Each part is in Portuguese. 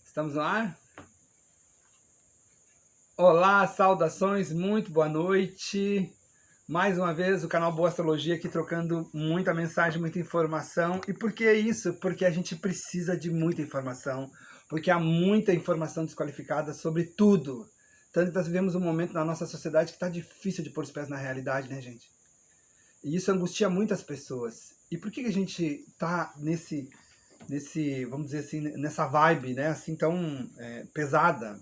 Estamos no ar? Olá, saudações, muito boa noite. Mais uma vez o canal Boa Astrologia aqui trocando muita mensagem, muita informação. E por que isso? Porque a gente precisa de muita informação, porque há muita informação desqualificada sobre tudo. Tanto que nós vivemos um momento na nossa sociedade que está difícil de pôr os pés na realidade, né, gente? E isso angustia muitas pessoas. E por que a gente está vamos dizer assim, nessa vibe, né, assim tão pesada?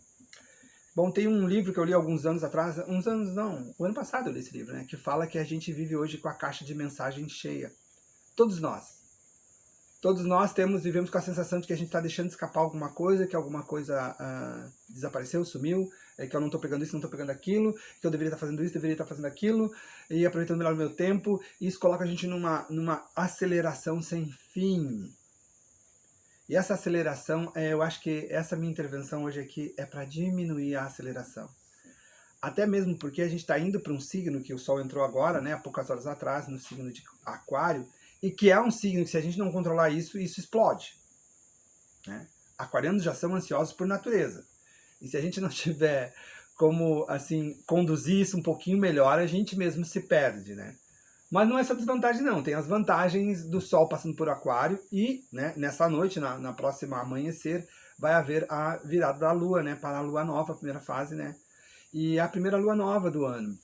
Bom, tem um livro que eu li alguns anos atrás, o ano passado eu li esse livro, né, que fala que a gente vive hoje com a caixa de mensagem cheia. Todos nós. Todos nós vivemos com a sensação de que a gente está deixando escapar alguma coisa, que alguma coisa desapareceu, sumiu, que eu não estou pegando isso, não estou pegando aquilo, que eu deveria estar fazendo isso, deveria estar fazendo aquilo, e aproveitando melhor o meu tempo. E isso coloca a gente numa aceleração sem fim. E essa aceleração, eu acho que essa minha intervenção hoje aqui é para diminuir a aceleração. Até mesmo porque a gente está indo para um signo que o Sol entrou agora, né, há poucas horas atrás, no signo de Aquário, e que é um signo que, se a gente não controlar isso explode. Né? Aquarianos já são ansiosos por natureza. E se a gente não tiver como, assim, conduzir isso um pouquinho melhor, a gente mesmo se perde, né? Mas não é só desvantagem, não. Tem as vantagens do Sol passando por Aquário e, né, nessa noite, na próxima amanhecer, vai haver a virada da Lua, né, para a Lua Nova, a primeira fase, né? E é a primeira Lua Nova do ano.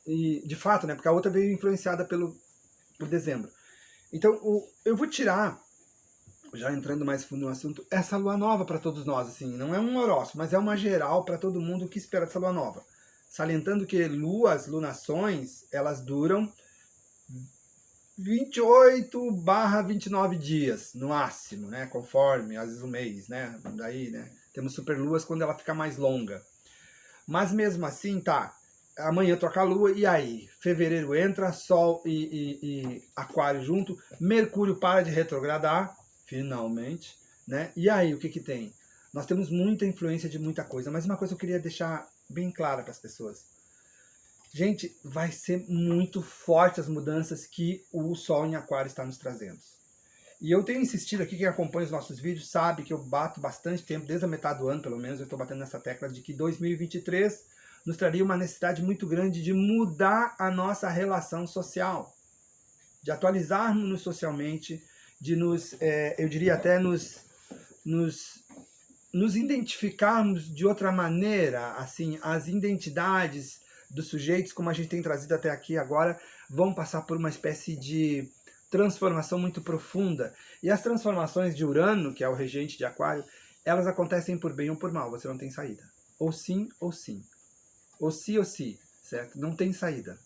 E, de fato, né, porque a outra veio influenciada por dezembro. Então, eu vou tirar, já entrando mais fundo no assunto, essa Lua Nova para todos nós, assim. Não é um horóscopo, mas é uma geral para todo mundo que espera dessa Lua Nova. Salientando que lunações, elas duram 28/29 dias, no máximo, né? Conforme, às vezes, um mês, né? Daí, né? Temos superluas quando ela fica mais longa. Mas mesmo assim, tá. Amanhã troca a lua, e aí? Fevereiro entra, Sol e Aquário junto, Mercúrio para de retrogradar, finalmente, né? E aí, o que que tem? Nós temos muita influência de muita coisa, mas uma coisa eu queria deixar bem clara para as pessoas. Gente, vai ser muito forte as mudanças que o Sol em Aquário está nos trazendo. E eu tenho insistido aqui, quem acompanha os nossos vídeos sabe que eu bato bastante tempo, desde a metade do ano pelo menos, eu estou batendo nessa tecla de que 2023 nos traria uma necessidade muito grande de mudar a nossa relação social, de atualizarmos-nos socialmente, de nos, eu diria até nos identificarmos de outra maneira, assim, as identidades dos sujeitos, como a gente tem trazido até aqui agora, vão passar por uma espécie de transformação muito profunda. E as transformações de Urano, que é o regente de Aquário, elas acontecem por bem ou por mal, você não tem saída. Ou sim, ou sim. Ou sim, certo? Não tem saída.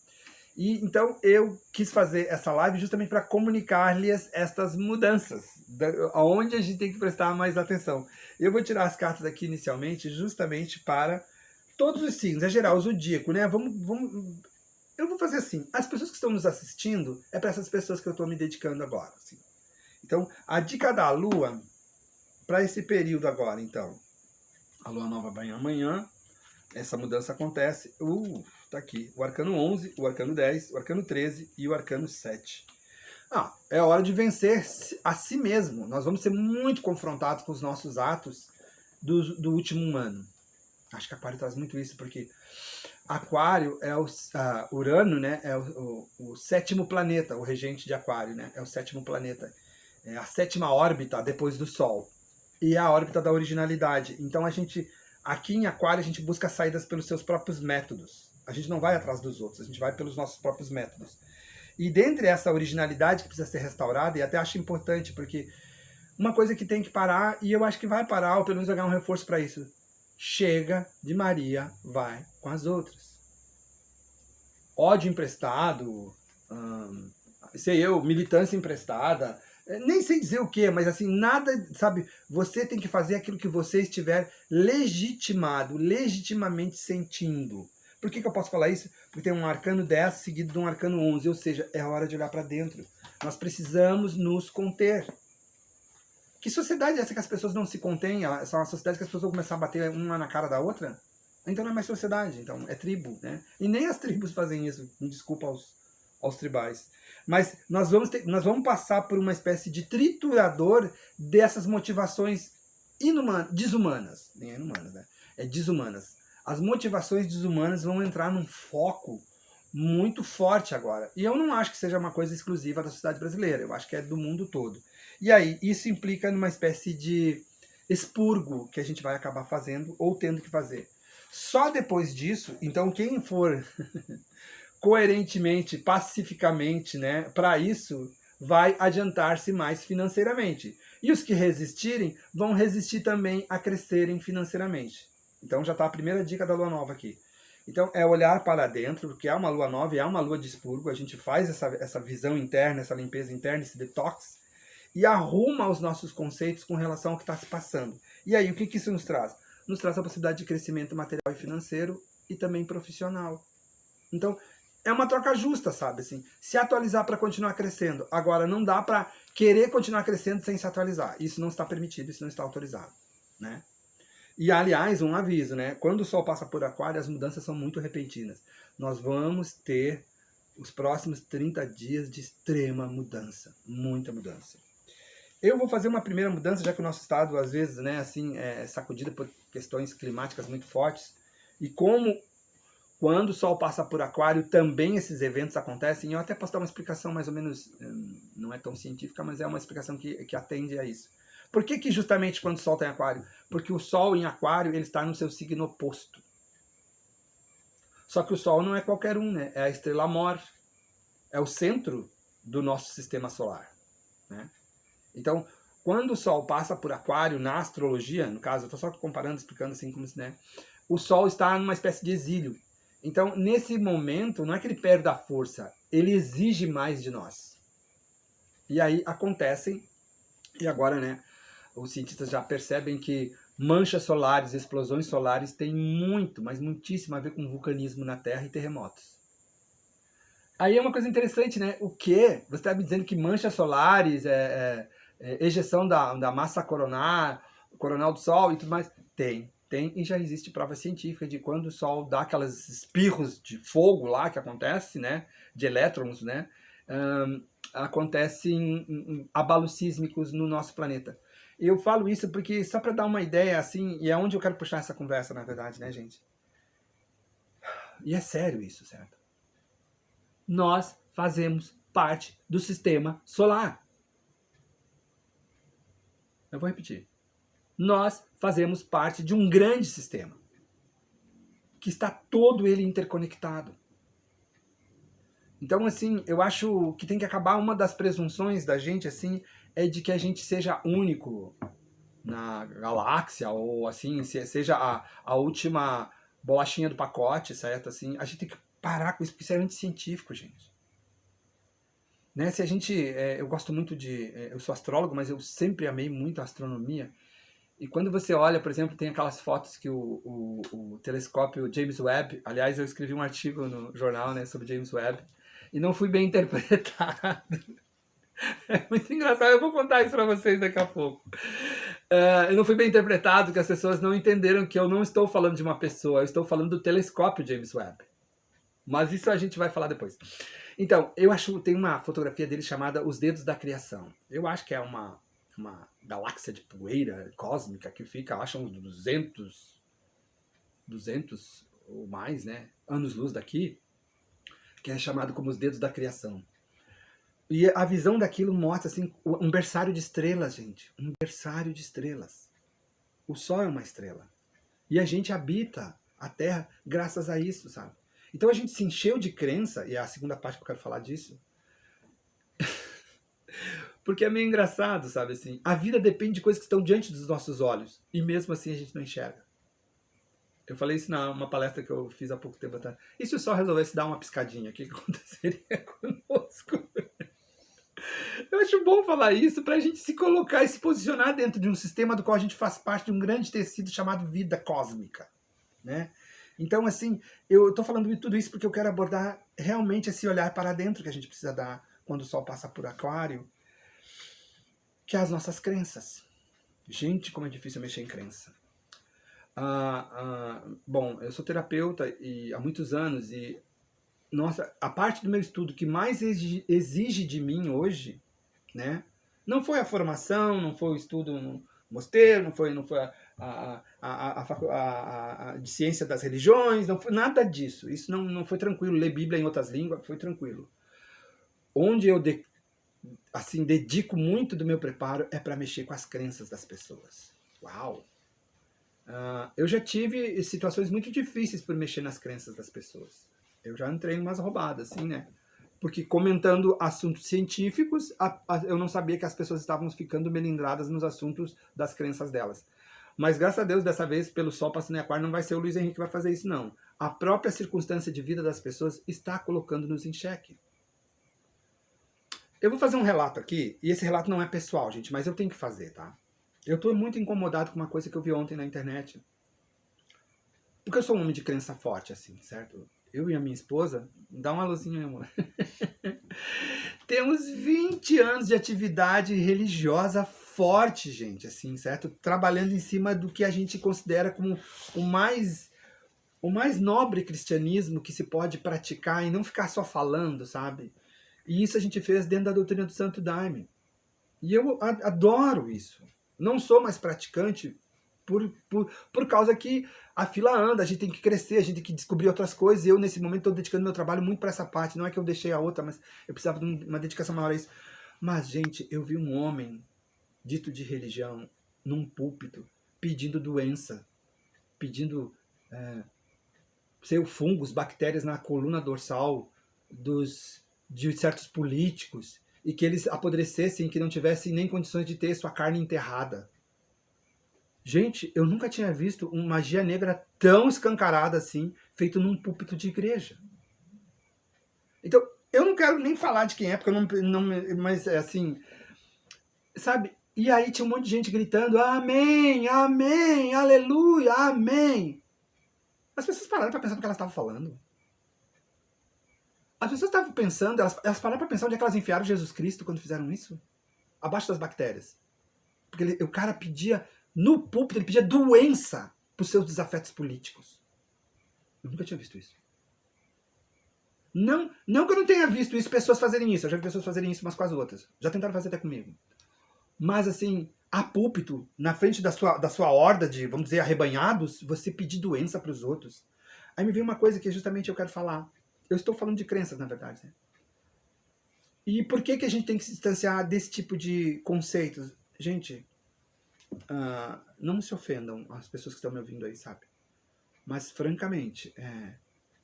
E então eu quis fazer essa live justamente para comunicar-lhes estas mudanças, aonde a gente tem que prestar mais atenção. Eu vou tirar as cartas aqui inicialmente, justamente para todos os signos, é geral, o zodíaco, né? Eu vou fazer assim, as pessoas que estão nos assistindo, é para essas pessoas que eu estou me dedicando agora. Assim. Então, a dica da Lua, para esse período agora, então, a Lua Nova vai amanhã, essa mudança acontece, tá aqui, o arcano 11, o arcano 10, o arcano 13 e o arcano 7. É hora de vencer a si mesmo, nós vamos ser muito confrontados com os nossos atos do último ano. Acho que Aquário traz muito isso, porque Aquário é Urano, né? É o sétimo planeta, o regente de Aquário, né? É o sétimo planeta. É a sétima órbita depois do Sol. E é a órbita da originalidade. Então aqui em Aquário, a gente busca saídas pelos seus próprios métodos. A gente não vai atrás dos outros, a gente vai pelos nossos próprios métodos. E dentre essa originalidade que precisa ser restaurada, e até acho importante, porque uma coisa que tem que parar, e eu acho que vai parar, ou pelo menos vai ganhar um reforço para isso. Chega de Maria, vai com as outras. Ódio emprestado, militância emprestada, nem sei dizer o que, mas assim, nada, sabe, você tem que fazer aquilo que você estiver legitimamente sentindo. Por que eu posso falar isso? Porque tem um arcano 10 seguido de um arcano 11, ou seja, é hora de olhar para dentro. Nós precisamos nos conter. Que sociedade é essa que as pessoas não se contêm? Essa é uma sociedade que as pessoas vão começar a bater uma na cara da outra? Então não é mais sociedade, então é tribo, né? E nem as tribos fazem isso, desculpa aos tribais. Mas nós vamos passar por uma espécie de triturador dessas motivações desumanas, nem é inumanas, né? É desumanas. As motivações desumanas vão entrar num foco muito forte agora. E eu não acho que seja uma coisa exclusiva da sociedade brasileira, eu acho que é do mundo todo. E aí, isso implica numa espécie de expurgo que a gente vai acabar fazendo ou tendo que fazer. Só depois disso, então quem for coerentemente, pacificamente, né, para isso, vai adiantar-se mais financeiramente. E os que resistirem vão resistir também a crescerem financeiramente. Então já está a primeira dica da lua nova aqui. Então é olhar para dentro, porque é uma lua nova e é uma lua de expurgo, a gente faz essa visão interna, essa limpeza interna, esse detox, e arruma os nossos conceitos com relação ao que está se passando. E aí, o que isso nos traz? Nos traz a possibilidade de crescimento material e financeiro e também profissional. Então, é uma troca justa, sabe? Assim, se atualizar para continuar crescendo. Agora, não dá para querer continuar crescendo sem se atualizar. Isso não está permitido, isso não está autorizado, né? E, aliás, um aviso, né? Quando o Sol passa por Aquário, as mudanças são muito repentinas. Nós vamos ter os próximos 30 dias de extrema mudança, muita mudança. Eu vou fazer uma primeira mudança, já que o nosso estado, às vezes, né, assim, é sacudido por questões climáticas muito fortes. E como, quando o Sol passa por Aquário, também esses eventos acontecem. Eu até posso dar uma explicação mais ou menos, não é tão científica, mas é uma explicação que atende a isso. Por que justamente quando o Sol está em Aquário? Porque o Sol em Aquário, ele está no seu signo oposto. Só que o Sol não é qualquer um, né? É a estrela mor. É o centro do nosso sistema solar, né? Então, quando o Sol passa por Aquário na astrologia, no caso, eu estou só comparando, explicando assim como se, né? O Sol está numa espécie de exílio. Então, nesse momento, não é que ele perde a força, ele exige mais de nós. E aí acontecem, e agora, né, os cientistas já percebem que manchas solares, explosões solares têm muito, mas muitíssimo a ver com vulcanismo na Terra e terremotos. Aí é uma coisa interessante, né? O quê? Você está me dizendo que manchas solares, ejeção da massa coronal do Sol e tudo mais? Tem, e já existe prova científica de quando o Sol dá aquelas espirros de fogo lá que acontece, né? De elétrons, né? Acontecem abalos sísmicos no nosso planeta. Eu falo isso porque, só para dar uma ideia, assim, e é onde eu quero puxar essa conversa, na verdade, né, gente? E é sério isso, certo? Nós fazemos parte do sistema solar. Eu vou repetir. Nós fazemos parte de um grande sistema, que está todo ele interconectado. Então, assim, eu acho que tem que acabar uma das presunções da gente, assim, é de que a gente seja único na galáxia, ou assim, seja a última bolachinha do pacote, certo? Assim, a gente tem que parar com isso, porque isso é anticientífico, gente. Né? Se a gente, eu gosto muito eu sou astrólogo, mas eu sempre amei muito a astronomia. E quando você olha, por exemplo, tem aquelas fotos que o telescópio James Webb, aliás, eu escrevi um artigo no jornal, né, sobre James Webb, e não fui bem interpretado. É muito engraçado, eu vou contar isso para vocês daqui a pouco. Eu não fui bem interpretado, que as pessoas não entenderam que eu não estou falando de uma pessoa, eu estou falando do telescópio James Webb. Mas isso a gente vai falar depois. Então, eu acho, tem uma fotografia dele chamada Os Dedos da Criação. Eu acho que é uma galáxia de poeira cósmica que fica, acho, uns 200 ou mais, né, anos-luz daqui, que é chamado como Os Dedos da Criação. E a visão daquilo mostra, assim, um berçário de estrelas, gente. Um berçário de estrelas. O Sol é uma estrela. E a gente habita a Terra graças a isso, sabe? Então a gente se encheu de crença, e é a segunda parte que eu quero falar disso, porque é meio engraçado, sabe? Assim, a vida depende de coisas que estão diante dos nossos olhos, e mesmo assim a gente não enxerga. Eu falei isso numa palestra que eu fiz há pouco tempo atrás. E se o Sol resolvesse dar uma piscadinha, o que aconteceria conosco? Eu acho bom falar isso para a gente se colocar e se posicionar dentro de um sistema do qual a gente faz parte de um grande tecido chamado vida cósmica, né? Então, assim, eu estou falando tudo isso porque eu quero abordar realmente esse olhar para dentro que a gente precisa dar quando o Sol passa por Aquário, que é as nossas crenças. Gente, como é difícil mexer em crença. Bom, eu sou terapeuta há muitos anos e, nossa, a parte do meu estudo que mais exige de mim hoje, né, não foi a formação, não foi o estudo mosteiro, não foi de ciência das religiões, não foi nada disso. Isso não foi tranquilo. Ler Bíblia em outras línguas foi tranquilo. Onde eu assim, dedico muito do meu preparo é para mexer com as crenças das pessoas. Uau! Eu já tive situações muito difíceis por mexer nas crenças das pessoas. Eu já entrei em umas roubadas, assim, né? Porque comentando assuntos científicos, eu não sabia que as pessoas estavam ficando melindradas nos assuntos das crenças delas. Mas graças a Deus, dessa vez, pelo Sol passando em Aquário, não vai ser o Luiz Henrique que vai fazer isso, não. A própria circunstância de vida das pessoas está colocando-nos em xeque. Eu vou fazer um relato aqui, e esse relato não é pessoal, gente, mas eu tenho que fazer, tá? Eu tô muito incomodado com uma coisa que eu vi ontem na internet. Porque eu sou um homem de crença forte, assim, certo? Eu e a minha esposa, dá uma luzinha, meu amor. Temos 20 anos de atividade religiosa forte, gente, assim, certo? Trabalhando em cima do que a gente considera como o mais nobre cristianismo que se pode praticar e não ficar só falando, sabe? E isso a gente fez dentro da doutrina do Santo Daime. E eu adoro isso. Não sou mais praticante por causa que a fila anda, a gente tem que crescer, a gente tem que descobrir outras coisas. E eu, nesse momento, estou dedicando meu trabalho muito para essa parte. Não é que eu deixei a outra, mas eu precisava de uma dedicação maior a isso. Mas, gente, eu vi um homem dito de religião num púlpito pedindo doença, pedindo fungos, bactérias na coluna dorsal de certos políticos e que eles apodrecessem, que não tivessem nem condições de ter sua carne enterrada. Gente, eu nunca tinha visto uma magia negra tão escancarada assim, feito num púlpito de igreja. Então, eu não quero nem falar de quem é, porque eu não mas é assim, sabe? E aí tinha um monte de gente gritando, amém, amém, aleluia, amém. As pessoas pararam para pensar no que elas estavam falando. As pessoas estavam pensando, elas pararam para pensar onde é que elas enfiaram Jesus Cristo quando fizeram isso? Abaixo das bactérias. Porque o cara pedia, no púlpito, ele pedia doença para os seus desafetos políticos. Eu nunca tinha visto isso. Não que eu não tenha visto isso, pessoas fazerem isso. Eu já vi pessoas fazerem isso umas com as outras. Já tentaram fazer até comigo. Mas assim, a púlpito, na frente da sua horda de, vamos dizer, arrebanhados, você pedir doença para os outros. Aí me veio uma coisa que justamente eu quero falar. Eu estou falando de crenças, na verdade. Né? E por que a gente tem que se distanciar desse tipo de conceitos? Gente, não se ofendam as pessoas que estão me ouvindo aí, sabe? Mas, francamente,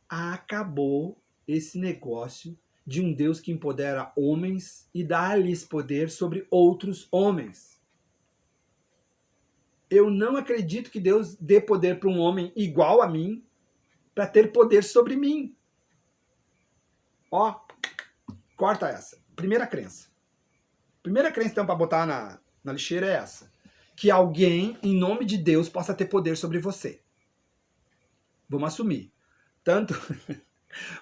acabou esse negócio de um Deus que empodera homens e dá-lhes poder sobre outros homens. Eu não acredito que Deus dê poder para um homem igual a mim para ter poder sobre mim. Ó, corta essa. Primeira crença. Primeira crença, então, para botar na lixeira é essa. Que alguém, em nome de Deus, possa ter poder sobre você. Vamos assumir. Tanto...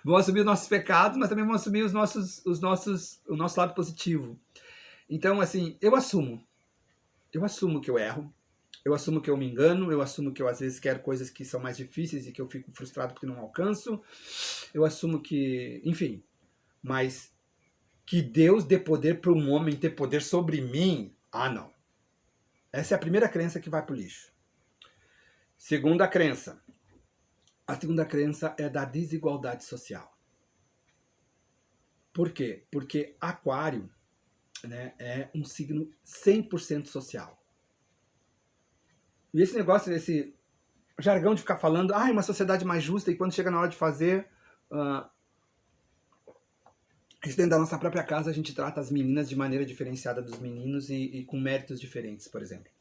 vamos assumir os nossos pecados, mas também vamos assumir o nosso lado positivo. Então, assim, eu assumo que eu erro, eu assumo que eu me engano, eu assumo que eu às vezes quero coisas que são mais difíceis e que eu fico frustrado porque não alcanço, eu assumo que, enfim, mas que Deus dê poder para um homem ter poder sobre mim, não. Essa é a primeira crença que vai pro lixo. Segunda crença. A segunda crença é da desigualdade social. Por quê? Porque Aquário, né, é um signo 100% social. E esse negócio, esse jargão de ficar falando, uma sociedade mais justa, e quando chega na hora de fazer, isso dentro da nossa própria casa, a gente trata as meninas de maneira diferenciada dos meninos e com méritos diferentes, por exemplo.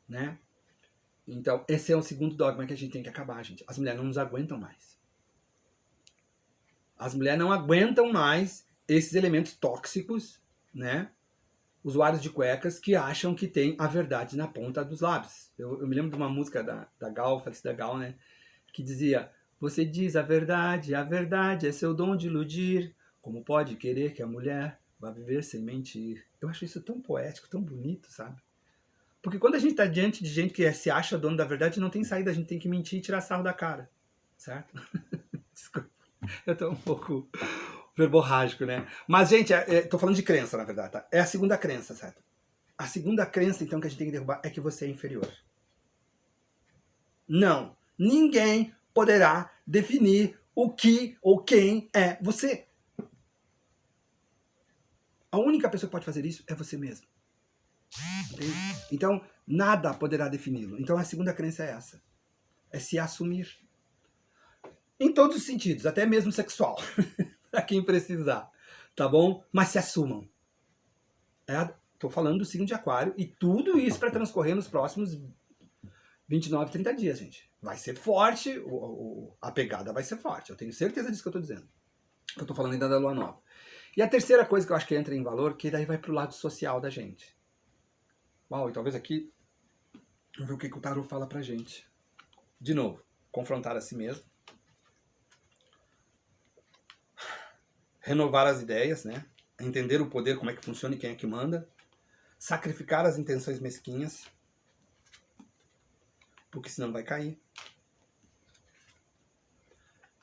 Né? Então, esse é o segundo dogma que a gente tem que acabar, gente. As mulheres não nos aguentam mais. As mulheres não aguentam mais esses elementos tóxicos, né? Usuários de cuecas que acham que tem a verdade na ponta dos lábios. Eu me lembro de uma música da Gal, Felicida Gal, né? Que dizia, você diz a verdade é seu dom de iludir. Como pode querer que a mulher vá viver sem mentir? Eu acho isso tão poético, tão bonito, sabe? Porque quando a gente está diante de gente que se acha dono da verdade, não tem saída, a gente tem que mentir e tirar sarro da cara. Certo? Desculpa. Eu estou um pouco verborrágico, né? Mas, gente, tô falando de crença, na verdade, tá? É a segunda crença, certo? A segunda crença, então, que a gente tem que derrubar é que você é inferior. Não. Ninguém poderá definir o que ou quem é você. A única pessoa que pode fazer isso é você mesmo. Entende? Então, nada poderá defini-lo. Então, a segunda crença é essa. É se assumir. Em todos os sentidos, até mesmo sexual. Para quem precisar. Tá bom? Mas se assumam. Tô falando do signo de Aquário e tudo isso para transcorrer nos próximos 29, 30 dias, gente. Vai ser forte, a pegada vai ser forte. Eu tenho certeza disso que eu tô dizendo. Eu tô falando ainda da lua nova. E a terceira coisa que eu acho que entra em valor, que daí vai pro lado social da gente. Uau, e talvez aqui, vamos ver o que o tarô fala pra gente. De novo, confrontar a si mesmo. Renovar as ideias, né? Entender o poder, como é que funciona e quem é que manda. Sacrificar as intenções mesquinhas. Porque senão vai cair.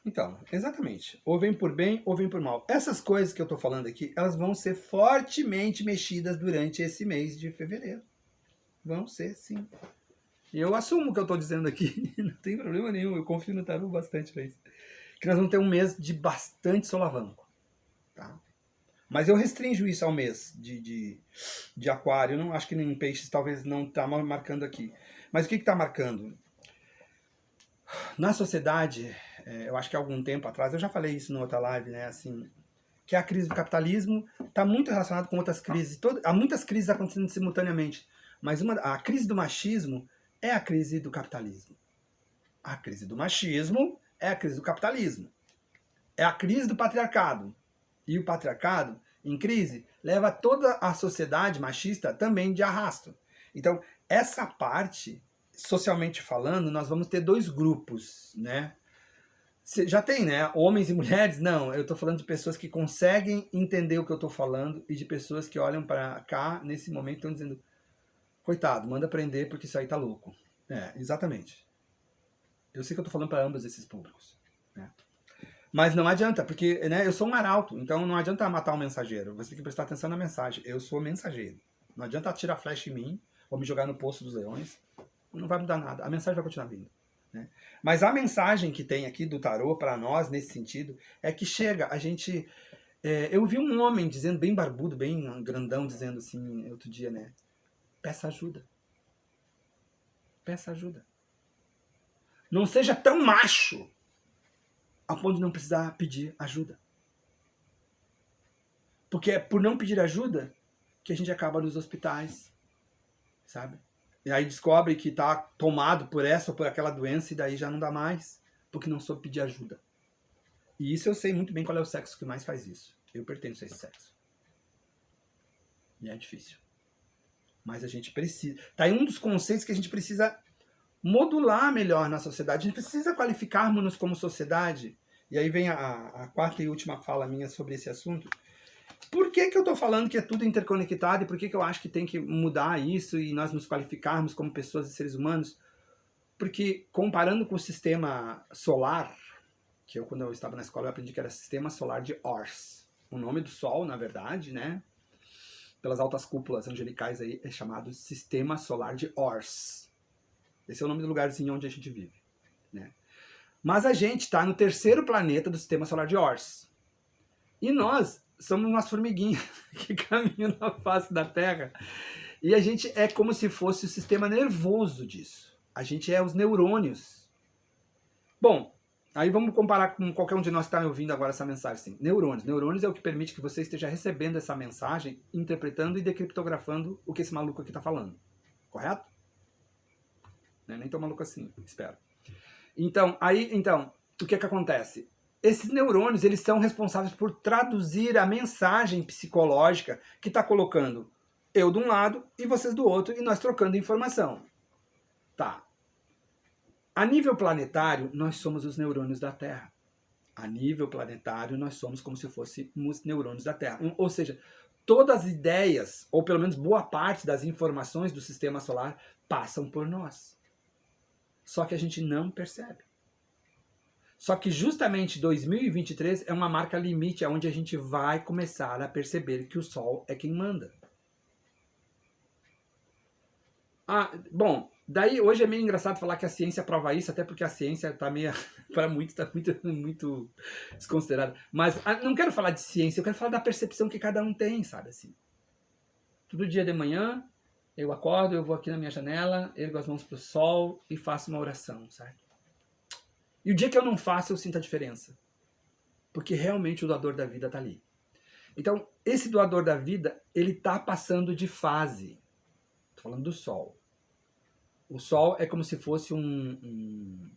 Então, exatamente. Ou vem por bem ou vem por mal. Essas coisas que eu tô falando aqui, elas vão ser fortemente mexidas durante esse mês de fevereiro. Vão ser, sim. E eu assumo o que eu tô dizendo aqui. Não tem problema nenhum. Eu confio no tarô bastante pra isso. Que nós vamos ter um mês de bastante solavanco. Tá? Mas eu restringo isso ao mês de Aquário. Não, acho que nem Peixes talvez não tá marcando aqui. Mas o que está marcando? Na sociedade, eu acho que há algum tempo atrás, eu já falei isso numa outra live, né? Assim, que a crise do capitalismo está muito relacionada com outras crises. Há muitas crises acontecendo simultaneamente. Mas a crise do machismo é a crise do capitalismo. A crise do machismo é a crise do capitalismo. É a crise do patriarcado. E o patriarcado, em crise, leva toda a sociedade machista também de arrasto. Então, essa parte, socialmente falando, nós vamos ter dois grupos, né? Já tem, né? Homens e mulheres? Não, eu tô falando de pessoas que conseguem entender o que eu tô falando e de pessoas que olham para cá, nesse momento, e estão dizendo, coitado, manda aprender porque isso aí tá louco. Exatamente. Eu sei que eu tô falando para ambos esses públicos, né? Mas não adianta, porque, né, eu sou um arauto, então não adianta matar um mensageiro. Você tem que prestar atenção na mensagem. Eu sou mensageiro. Não adianta atirar flecha em mim ou me jogar no poço dos leões. Não vai mudar nada. A mensagem vai continuar vindo, né? Mas a mensagem que tem aqui do tarô para nós, nesse sentido, é que chega, a gente... eu vi um homem dizendo, bem barbudo, bem grandão, dizendo assim, outro dia, né? Peça ajuda. Peça ajuda. Não seja tão macho a ponto de não precisar pedir ajuda. Porque é por não pedir ajuda que a gente acaba nos hospitais, sabe? E aí descobre que tá tomado por essa ou por aquela doença e daí já não dá mais, porque não soube pedir ajuda. E isso eu sei muito bem qual é o sexo que mais faz isso. Eu pertenço a esse sexo. E é difícil. Mas a gente precisa... Tá aí um dos conceitos que a gente precisa modular melhor na sociedade. A gente precisa qualificarmos-nos como sociedade. E aí vem a quarta e última fala minha sobre esse assunto. Por que eu estou falando que é tudo interconectado e por que eu acho que tem que mudar isso e nós nos qualificarmos como pessoas e seres humanos? Porque comparando com o sistema solar, que quando eu estava na escola eu aprendi que era sistema solar de Ors. O nome do Sol, na verdade, né? Pelas altas cúpulas angelicais aí, é chamado sistema solar de Ors. Esse é o nome do lugarzinho onde a gente vive, né? Mas a gente está no terceiro planeta do sistema solar de Ors. E nós somos umas formiguinhas que caminham na face da Terra. E a gente é como se fosse o sistema nervoso disso. A gente é os neurônios. Bom, aí vamos comparar com qualquer um de nós que está me ouvindo agora essa mensagem. Assim. Neurônios. Neurônios é o que permite que você esteja recebendo essa mensagem, interpretando e decriptografando o que esse maluco aqui está falando. Correto? Nem tão maluco assim, espero. Então, o que acontece? Esses neurônios, eles são responsáveis por traduzir a mensagem psicológica que está colocando eu de um lado e vocês do outro, e nós trocando informação. Tá. A nível planetário, nós somos os neurônios da Terra. A nível planetário, nós somos como se fôssemos neurônios da Terra. Ou seja, todas as ideias, ou pelo menos boa parte das informações do sistema solar, passam por nós. Só que a gente não percebe. Só que justamente 2023 é uma marca limite onde a gente vai começar a perceber que o Sol é quem manda. Bom, daí hoje é meio engraçado falar que a ciência prova isso, até porque a ciência tá meio, para muitos, tá muito desconsiderada. Mas não quero falar de ciência, eu quero falar da percepção que cada um tem, sabe assim. Todo dia de manhã, eu acordo, eu vou aqui na minha janela, ergo as mãos pro sol e faço uma oração, sabe? E o dia que eu não faço, eu sinto a diferença. Porque realmente o doador da vida tá ali. Então, esse doador da vida, ele tá passando de fase. Tô falando do sol. O sol é como se fosse um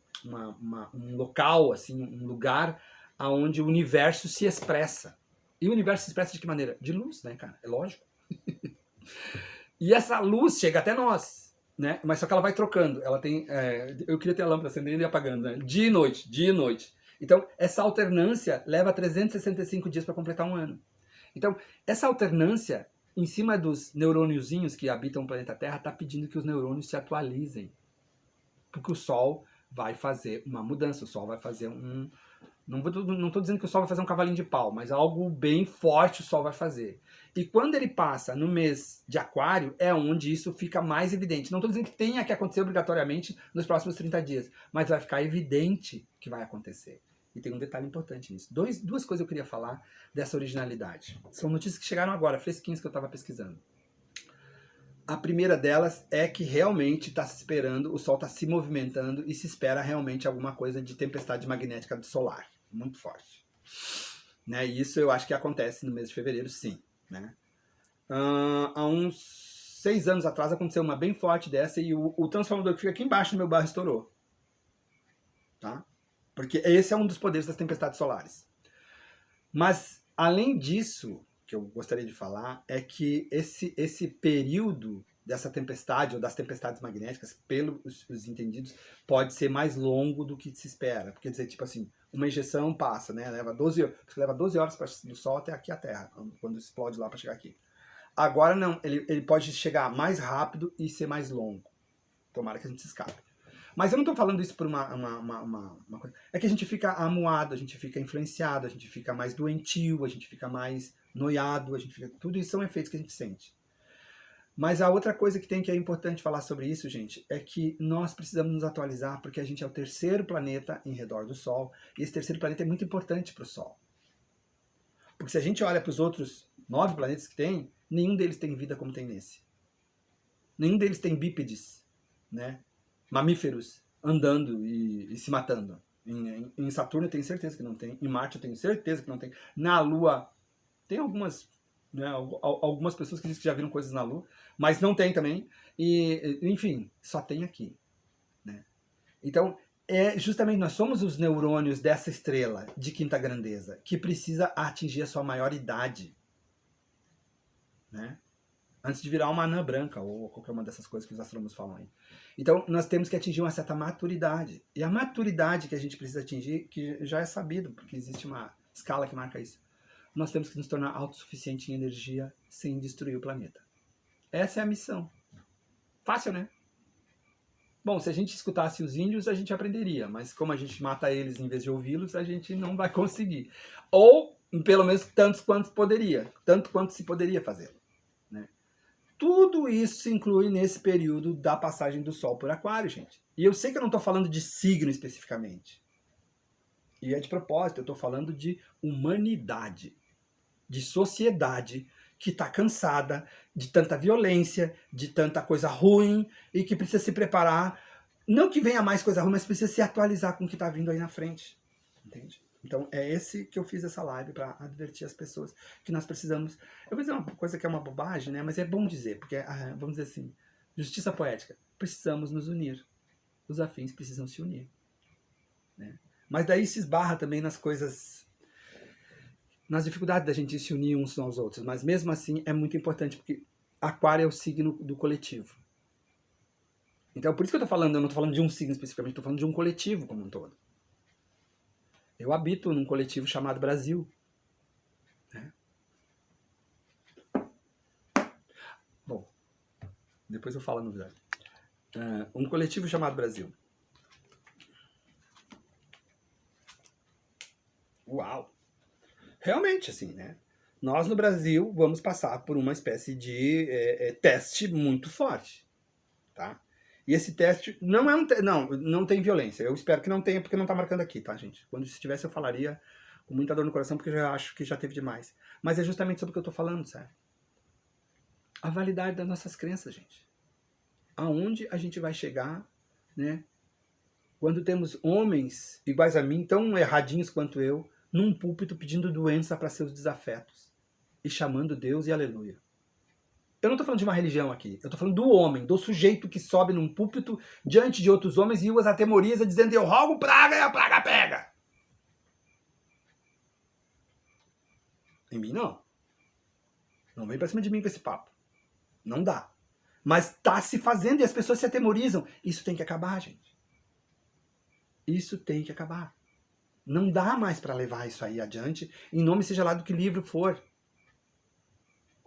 local, assim, um lugar onde o universo se expressa. E o universo se expressa de que maneira? De luz, né, cara? É lógico. E essa luz chega até nós, né? Mas só que ela vai trocando. Ela tem, eu queria ter a lâmpada acendendo e apagando, né? Dia e noite, dia e noite. Então, essa alternância leva 365 dias para completar um ano. Então, essa alternância, em cima dos neurôniozinhos que habitam o planeta Terra, está pedindo que os neurônios se atualizem. Porque o Sol vai fazer uma mudança, o Sol vai fazer um... Não estou dizendo que o Sol vai fazer um cavalinho de pau, mas algo bem forte o Sol vai fazer. E quando ele passa no mês de Aquário, é onde isso fica mais evidente. Não estou dizendo que tenha que acontecer obrigatoriamente nos próximos 30 dias, mas vai ficar evidente que vai acontecer. E tem um detalhe importante nisso. Duas coisas eu queria falar dessa originalidade. São notícias que chegaram agora, fresquinhas que eu estava pesquisando. A primeira delas é que realmente está se esperando, o Sol está se movimentando e se espera realmente alguma coisa de tempestade magnética solar. Muito forte. Né? E isso eu acho que acontece no mês de fevereiro, sim. Né? Há uns 6 anos atrás aconteceu uma bem forte dessa e o transformador que fica aqui embaixo no meu bairro estourou. Tá? Porque esse é um dos poderes das tempestades solares. Mas, além disso, que eu gostaria de falar, é que esse período dessa tempestade, ou das tempestades magnéticas, pelos os entendidos, pode ser mais longo do que se espera. Quer dizer, tipo assim, uma injeção passa, né? Leva 12 horas do Sol até aqui a Terra, quando explode lá para chegar aqui. Agora não, ele pode chegar mais rápido e ser mais longo. Tomara que a gente se escape. Mas eu não estou falando isso por uma coisa. É que a gente fica amuado, a gente fica influenciado, a gente fica mais doentio, a gente fica mais noiado, a gente fica... Tudo isso são efeitos que a gente sente. Mas a outra coisa que é importante falar sobre isso, gente, é que nós precisamos nos atualizar porque a gente é o terceiro planeta em redor do Sol e esse terceiro planeta é muito importante para o Sol. Porque se a gente olha para os outros 9 planetas que tem, nenhum deles tem vida como tem nesse. Nenhum deles tem bípedes, né? Mamíferos andando e se matando. Em Saturno eu tenho certeza que não tem. Em Marte eu tenho certeza que não tem. Na Lua tem algumas, né, algumas pessoas que dizem que já viram coisas na Lua, mas não tem também. E, enfim, só tem aqui. Né? Então, justamente nós somos os neurônios dessa estrela de quinta grandeza, que precisa atingir a sua maioridade. Né? Antes de virar uma anã branca, ou qualquer uma dessas coisas que os astrônomos falam aí. Então, nós temos que atingir uma certa maturidade. E a maturidade que a gente precisa atingir, que já é sabido, porque existe uma escala que marca isso, nós temos que nos tornar autossuficientes em energia sem destruir o planeta. Essa é a missão. Fácil, né? Bom, se a gente escutasse os índios, a gente aprenderia, mas como a gente mata eles em vez de ouvi-los, a gente não vai conseguir. Ou, pelo menos, tanto quanto se poderia fazer. Tudo isso se inclui nesse período da passagem do Sol por Aquário, gente. E eu sei que eu não estou falando de signo especificamente. E é de propósito, eu estou falando de humanidade, de sociedade que está cansada de tanta violência, de tanta coisa ruim e que precisa se preparar. Não que venha mais coisa ruim, mas precisa se atualizar com o que está vindo aí na frente. Entende? Então é esse que eu fiz essa live para advertir as pessoas que nós precisamos. Eu vou dizer uma coisa que é uma bobagem, né? Mas é bom dizer, porque vamos dizer assim, justiça poética. Precisamos nos unir. Os afins precisam se unir. Né? Mas daí se esbarra também nas coisas, nas dificuldades da gente se unir uns aos outros. Mas mesmo assim é muito importante, porque Aquário é o signo do coletivo. Então por isso que eu não estou falando de um signo especificamente, estou falando de um coletivo como um todo. Eu habito num coletivo chamado Brasil. Né? Bom, depois eu falo a novidade. Um coletivo chamado Brasil. Uau! Realmente, assim, né? Nós no Brasil vamos passar por uma espécie de teste muito forte. tá? E esse teste não é não tem violência. Eu espero que não tenha, porque não tá marcando aqui, tá, gente? Quando se tivesse, eu falaria com muita dor no coração, porque eu já acho que já teve demais. Mas é justamente sobre o que eu tô falando, sabe? A validade das nossas crenças, gente. Aonde a gente vai chegar, né? Quando temos homens iguais a mim, tão erradinhos quanto eu, num púlpito pedindo doença para seus desafetos e chamando Deus e aleluia. Eu não estou falando de uma religião aqui, eu estou falando do homem, do sujeito que sobe num púlpito diante de outros homens e os atemoriza dizendo: eu rogo praga e a praga pega. Em mim não. Não vem pra cima de mim com esse papo. Não dá. Mas tá se fazendo e as pessoas se atemorizam. Isso tem que acabar, gente. Isso tem que acabar. Não dá mais para levar isso aí adiante, em nome seja lá do que livro for.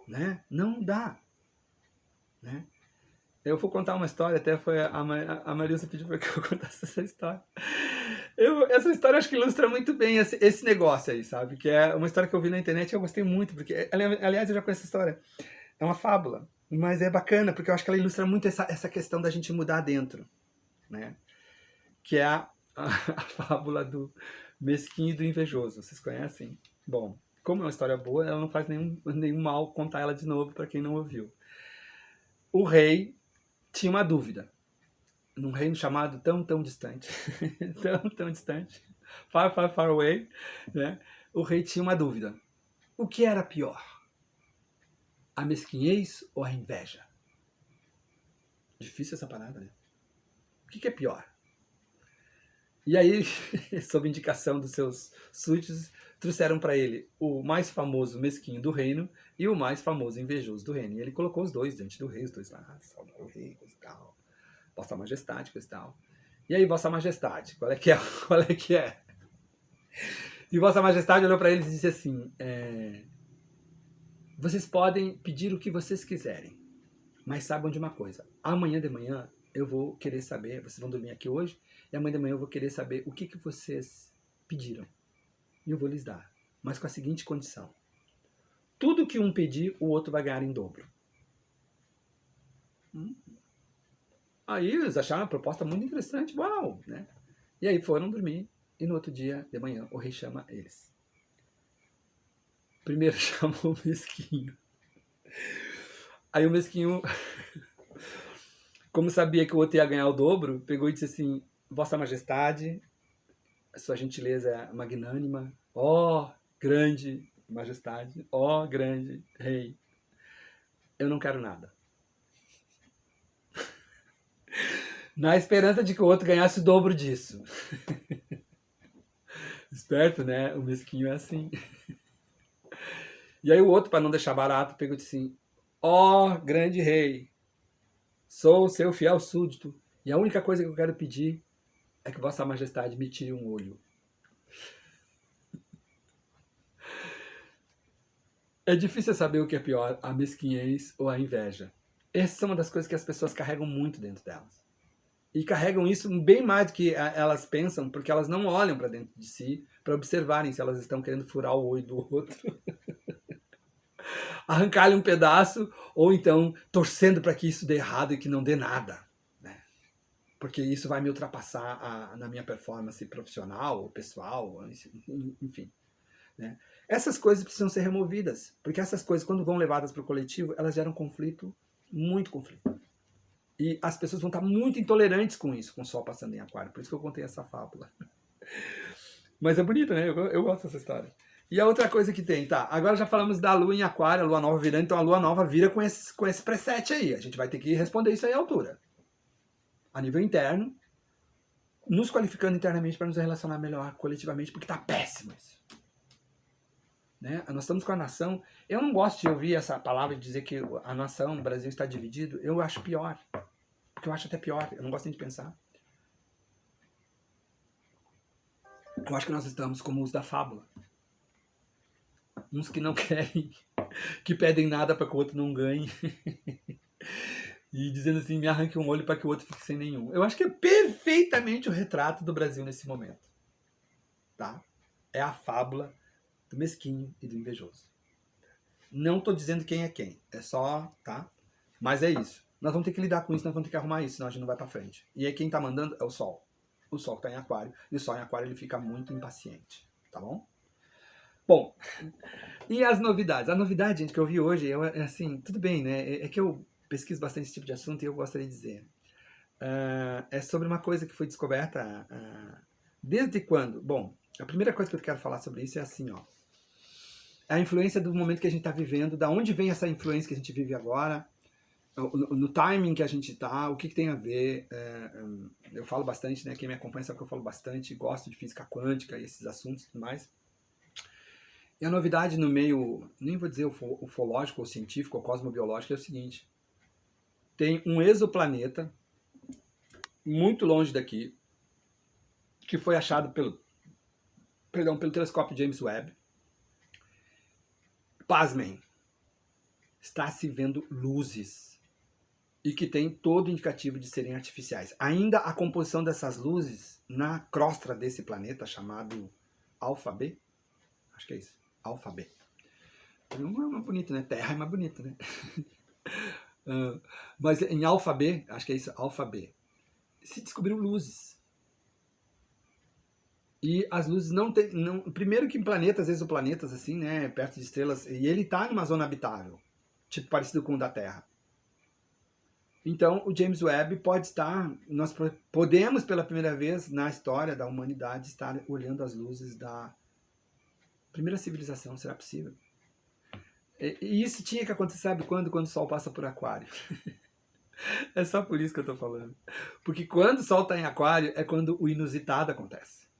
Né? Não dá. Né? Eu vou contar uma história, até foi a Marisa pediu para que eu contasse essa história. Essa história acho que ilustra muito bem esse negócio aí, sabe? Que é uma história que eu vi na internet e eu gostei muito, porque, aliás, eu já conheço essa história. É uma fábula, mas é bacana, porque eu acho que ela ilustra muito essa questão da gente mudar dentro, né? Que é a fábula do mesquinho e do invejoso. Vocês conhecem? Bom, como é uma história boa, ela não faz nenhum mal contar ela de novo para quem não ouviu. O rei tinha uma dúvida. Num reino chamado tão distante, tão distante, far away, né? O rei tinha uma dúvida. O que era pior? A mesquinhez ou a inveja? Difícil essa parada, né? O que é pior? E aí, sob indicação dos seus súditos, trouxeram para ele o mais famoso mesquinho do reino e o mais famoso invejoso do reino. E ele colocou os dois diante do rei, os dois lá, saudar o rei, coisa e tal, Vossa Majestade, coisa e tal. E aí, Vossa Majestade, qual é que é? Qual é que é? E Vossa Majestade olhou para eles e disse assim: vocês podem pedir o que vocês quiserem, mas saibam de uma coisa: amanhã de manhã eu vou querer saber, vocês vão dormir aqui hoje, e amanhã de manhã eu vou querer saber o que vocês pediram. E eu vou lhes dar, mas com a seguinte condição: tudo que um pedir, o outro vai ganhar em dobro. Aí eles acharam a proposta muito interessante, uau, né? E aí foram dormir, e no outro dia de manhã o rei chama eles. Primeiro chamou o mesquinho. Aí o mesquinho, como sabia que o outro ia ganhar o dobro, pegou e disse assim: Vossa Majestade, a sua gentileza é magnânima, ó grande majestade, ó grande rei, eu não quero nada. Na esperança de que o outro ganhasse o dobro disso. Esperto, né? O mesquinho é assim. E aí o outro, para não deixar barato, pegou e disse assim: ó grande rei, sou seu fiel súdito, e a única coisa que eu quero pedir é que Vossa Majestade me tire um olho. É difícil saber o que é pior, a mesquinhez ou a inveja. Essas são uma das coisas que as pessoas carregam muito dentro delas. E carregam isso bem mais do que elas pensam, porque elas não olham para dentro de si para observarem se elas estão querendo furar o olho do outro. Arrancar-lhe um pedaço, ou então torcendo para que isso dê errado e que não dê nada. Né? Porque isso vai me ultrapassar na minha performance profissional, pessoal, enfim. Né? Essas coisas precisam ser removidas, porque essas coisas, quando vão levadas para o coletivo, elas geram conflito, muito conflito. E as pessoas vão estar muito intolerantes com isso, com o sol passando em aquário. Por isso que eu contei essa fábula. Mas é bonita, né? Eu gosto dessa história. E a outra coisa que tem, tá? Agora já falamos da lua em aquário, a lua nova virando, então a lua nova vira com esse preset aí. A gente vai ter que responder isso aí à altura. A nível interno, nos qualificando internamente para nos relacionar melhor coletivamente, porque tá péssimo isso. Né? Nós estamos com a nação. Eu não gosto de ouvir essa palavra de dizer que a nação, o Brasil está dividido. Eu acho pior. Porque eu acho até pior. Eu não gosto nem de pensar. Eu acho que nós estamos como os da fábula. Uns que não querem, que pedem nada para que o outro não ganhe. E dizendo assim, me arranque um olho para que o outro fique sem nenhum. Eu acho que é perfeitamente o retrato do Brasil nesse momento. Tá? É a fábula do mesquinho e do invejoso. Não estou dizendo quem é quem, é só, tá? Mas é isso. nós vamos ter que lidar com isso, nós vamos ter que arrumar isso, senão a gente não vai para frente. E aí quem está mandando é o Sol. O Sol está em Aquário, e o Sol em Aquário ele fica muito impaciente, tá bom? Bom, e as novidades? A novidade, gente, que eu vi hoje é assim, tudo bem, né? É que eu pesquiso bastante esse tipo de assunto e eu gostaria de dizer. É sobre uma coisa que foi descoberta desde quando? Bom, a primeira coisa que eu quero falar sobre isso é assim, ó. A influência do momento que a gente está vivendo, da onde vem essa influência que a gente vive agora, no timing que a gente está, o que tem a ver. Eu falo bastante, né? Quem me acompanha sabe que eu falo bastante, gosto de física quântica e esses assuntos e tudo mais. E a novidade no meio, nem vou dizer ufológico ou científico ou cosmobiológico, é o seguinte. Tem um exoplaneta muito longe daqui, que foi achado pelo telescópio James Webb. Pasmem, está se vendo luzes e que tem todo indicativo de serem artificiais. Ainda a composição dessas luzes na crosta desse planeta chamado Alfa B, acho que é isso, Alfa B. Não é mais bonito, né? Terra é mais bonito, né? Mas em Alfa B, acho que é isso, Alfa B, se descobriram luzes. E as luzes não tem. Primeiro que em planetas, exoplanetas, assim, né? Perto de estrelas, e ele está numa zona habitável, tipo parecido com o da Terra. Então, o James Webb pode estar. Nós podemos, pela primeira vez na história da humanidade, estar olhando as luzes da primeira civilização. Será possível? E isso tinha que acontecer, sabe quando? Quando o Sol passa por Aquário. É só por isso que eu estou falando. Porque quando o Sol está em Aquário, é quando o inusitado acontece.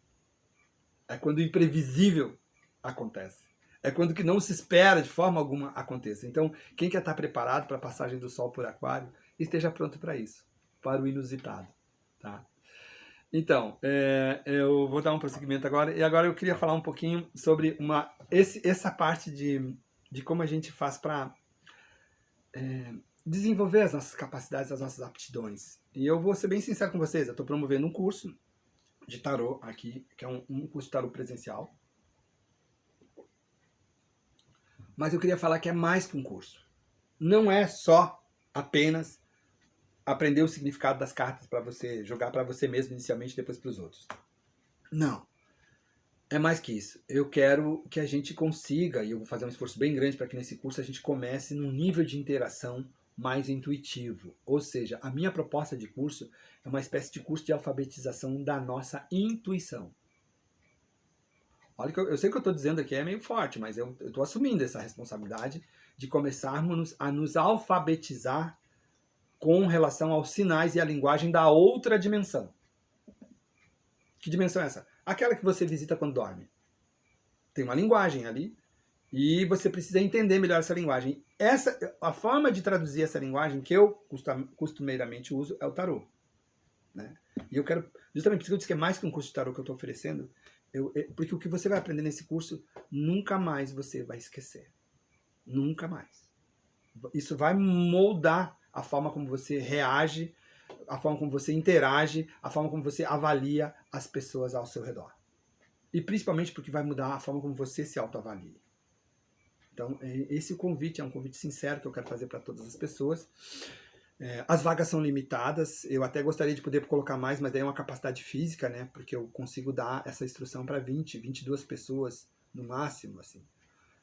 É quando o imprevisível acontece. É quando o que não se espera de forma alguma aconteça. Então, quem quer estar preparado para a passagem do Sol por Aquário, essa pronto para isso, para o inusitado. Tá? Então, eu vou dar um prosseguimento agora. E agora eu queria falar um pouquinho sobre essa parte de como a gente faz para desenvolver as nossas capacidades, as nossas aptidões. E eu vou ser bem sincero com vocês, eu estou promovendo um curso de tarô aqui, que é um curso de tarô presencial. Mas eu queria falar que é mais que um curso. Não é só apenas aprender o significado das cartas para você jogar para você mesmo inicialmente, depois para os outros. Não. É mais que isso. Eu quero que a gente consiga, e eu vou fazer um esforço bem grande para que nesse curso a gente comece num nível de interação mais intuitivo. Ou seja, a minha proposta de curso é uma espécie de curso de alfabetização da nossa intuição. Olha, eu sei que eu estou dizendo aqui é meio forte, mas eu estou assumindo essa responsabilidade de começarmos a nos alfabetizar com relação aos sinais e à linguagem da outra dimensão. Que dimensão é essa? Aquela que você visita quando dorme. Tem uma linguagem ali e você precisa entender melhor essa linguagem. A forma de traduzir essa linguagem que eu costumeiramente uso é o tarô. Né? E eu quero, justamente porque eu disse que é mais que um curso de tarô que eu estou oferecendo, porque o que você vai aprender nesse curso, nunca mais você vai esquecer. Nunca mais. Isso vai moldar a forma como você reage, a forma como você interage, a forma como você avalia as pessoas ao seu redor. E principalmente porque vai mudar a forma como você se autoavalia. Então, esse convite é um convite sincero que eu quero fazer para todas as pessoas. As vagas são limitadas, eu até gostaria de poder colocar mais, mas daí é uma capacidade física, né? Porque eu consigo dar essa instrução para 22 pessoas no máximo, assim.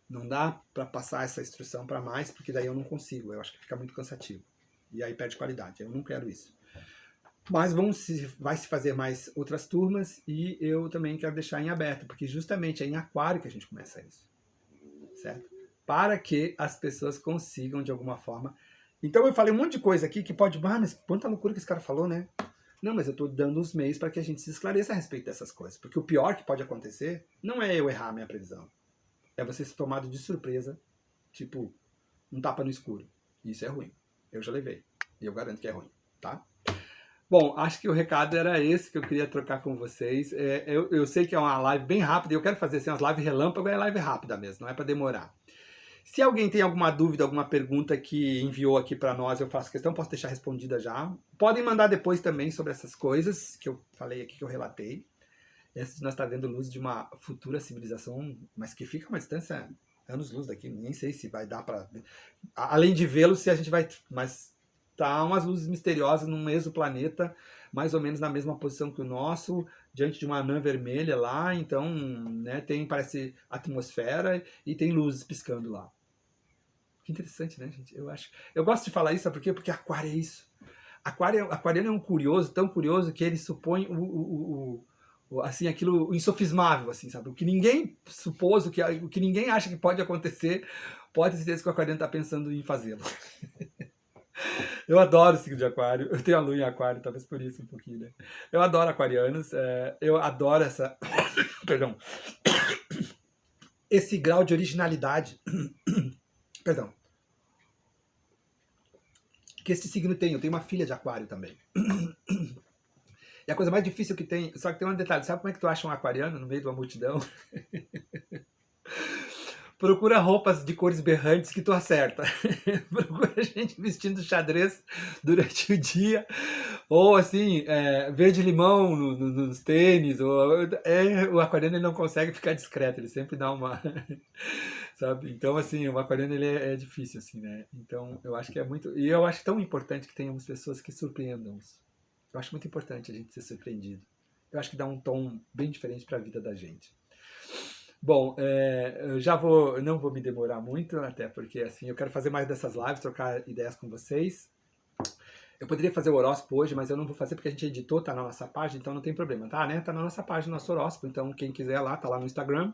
Não dá para passar essa instrução para mais, porque daí eu não consigo, eu acho que fica muito cansativo. E aí perde qualidade, eu não quero isso. Mas vai se fazer mais outras turmas e eu também quero deixar em aberto, porque justamente é em Aquário que a gente começa isso. Certo? Para que as pessoas consigam, de alguma forma... Então eu falei um monte de coisa aqui que pode... mas quanta loucura que esse cara falou, né? Não, mas eu estou dando os meios para que a gente se esclareça a respeito dessas coisas. Porque o pior que pode acontecer não é eu errar a minha previsão. É você ser tomado de surpresa, tipo, um tapa no escuro. Isso é ruim. Eu já levei. E eu garanto que é ruim, tá? Bom, acho que o recado era esse que eu queria trocar com vocês. Eu sei que é uma live bem rápida, e eu quero fazer assim, umas lives relâmpago, é live rápida mesmo, não é para demorar. Se alguém tem alguma dúvida, alguma pergunta que enviou aqui para nós, eu faço questão, posso deixar respondida já. Podem mandar depois também sobre essas coisas que eu falei aqui, que eu relatei. Esse de nós estar vendo luz de uma futura civilização, mas que fica uma distância anos-luz daqui, nem sei se vai dar para... Além de vê-lo, se a gente vai... Mas tá? Umas luzes misteriosas num exoplaneta, mais ou menos na mesma posição que o nosso, diante de uma anã vermelha lá, então, né, tem, parece, atmosfera e tem luzes piscando lá. Que interessante, né, gente? Eu gosto de falar isso, sabe por quê? Porque aquário é isso. Aquariano é um curioso, tão curioso, que ele supõe assim, aquilo insofismável, assim, sabe? O que ninguém supôs, o que ninguém acha que pode acontecer, pode ter certeza que o aquariano está pensando em fazê-lo. Eu adoro o signo de aquário, eu tenho a lua em aquário, talvez por isso um pouquinho, né? Eu adoro aquarianos, eu adoro essa... Perdão. Esse grau de originalidade... Perdão. Que esse signo tem. Eu tenho uma filha de aquário também. E a coisa mais difícil que tem... Só que tem um detalhe. Sabe como é que tu acha um aquariano no meio de uma multidão? Procura roupas de cores berrantes que tu acerta. Procura gente vestindo xadrez durante o dia. Ou assim, verde-limão nos tênis. O aquariano ele não consegue ficar discreto. Ele sempre dá uma... Sabe? Então, assim, o aquariano ele é difícil, assim, né? Então, eu acho que é muito... E eu acho tão importante que tenhamos pessoas que surpreendam-nos. Eu acho muito importante a gente ser surpreendido. Eu acho que dá um tom bem diferente para a vida da gente. Bom, eu não vou me demorar muito, até porque assim, eu quero fazer mais dessas lives, trocar ideias com vocês. Eu poderia fazer o horóscopo hoje, mas eu não vou fazer porque a gente editou, tá na nossa página, então não tem problema, tá, né? Tá na nossa página, nosso horóscopo, então quem quiser lá, tá lá no Instagram.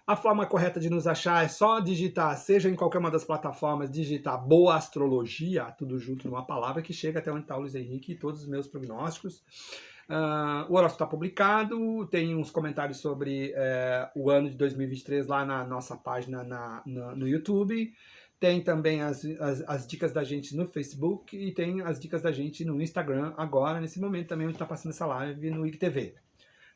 A forma correta de nos achar é só digitar, seja em qualquer uma das plataformas, digitar Boa Astrologia, tudo junto numa palavra, que chega até onde está o Luiz Henrique e todos os meus prognósticos. O horóscopo está publicado, tem uns comentários sobre o ano de 2023 lá na nossa página no YouTube. Tem também as dicas da gente no Facebook e tem as dicas da gente no Instagram agora, nesse momento também, onde está passando essa live no IGTV.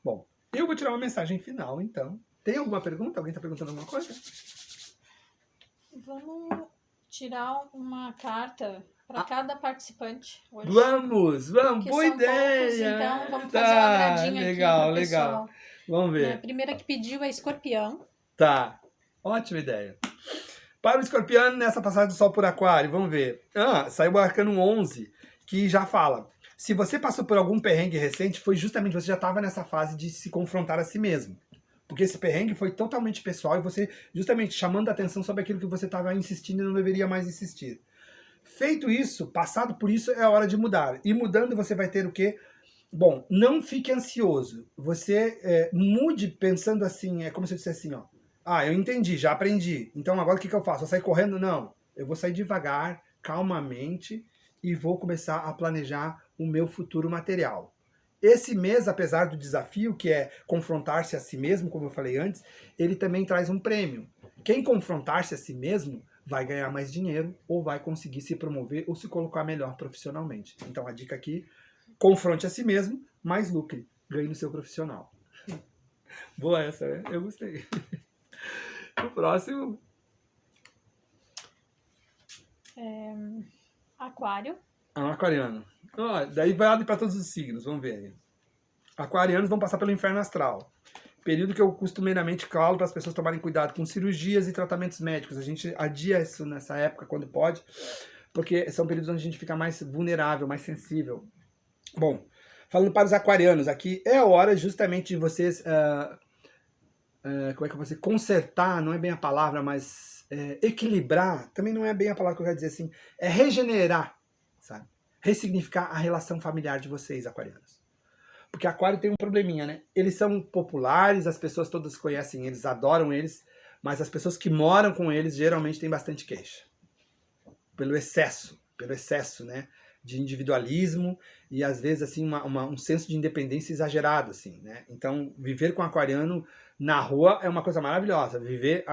Bom, eu vou tirar uma mensagem final, então. Tem alguma pergunta? Alguém está perguntando alguma coisa? Vamos tirar uma carta para cada participante hoje. Vamos! Boa ideia! Poucos, então vamos fazer uma gradinha legal, aqui pro legal. pessoal. Vamos ver. A primeira que pediu é Escorpião. Tá, ótima ideia. Para o Escorpião, nessa passagem do Sol por Aquário, vamos ver. Saiu o Arcano 11, que já fala. Se você passou por algum perrengue recente, foi justamente você já estava nessa fase de se confrontar a si mesmo. Porque esse perrengue foi totalmente pessoal e você justamente chamando a atenção sobre aquilo que você estava insistindo e não deveria mais insistir. Feito isso, passado por isso, é a hora de mudar. E mudando você vai ter o quê? Bom, não fique ansioso. Você mude pensando assim, é como se eu dissesse assim, ó. Eu entendi, já aprendi. Então agora o que eu faço? Vou sair correndo? Não. Eu vou sair devagar, calmamente e vou começar a planejar o meu futuro material. Esse mês, apesar do desafio, que é confrontar-se a si mesmo, como eu falei antes, ele também traz um prêmio. Quem confrontar-se a si mesmo vai ganhar mais dinheiro ou vai conseguir se promover ou se colocar melhor profissionalmente. Então a dica aqui, confronte a si mesmo, mais lucre, ganhe no seu profissional. Boa essa, né? Eu gostei. O próximo... Aquário. Aquariano. Daí vai para todos os signos, vamos ver aí. Aquarianos vão passar pelo inferno astral. Período que eu costumeiramente falo para as pessoas tomarem cuidado com cirurgias e tratamentos médicos. A gente adia isso nessa época quando pode, porque são períodos onde a gente fica mais vulnerável, mais sensível. Bom, falando para os aquarianos, aqui é a hora justamente de vocês, como é que eu vou dizer, consertar, não é bem a palavra, mas equilibrar, também não é bem a palavra que eu quero dizer assim, é regenerar, sabe? Ressignificar a relação familiar de vocês, aquarianos. Porque aquário tem um probleminha, né? Eles são populares, as pessoas todas conhecem eles, adoram eles, mas as pessoas que moram com eles geralmente têm bastante queixa. Pelo excesso, né? De individualismo e às vezes assim um senso de independência exagerado, assim, né? Então, viver com aquariano na rua é uma coisa maravilhosa. Viver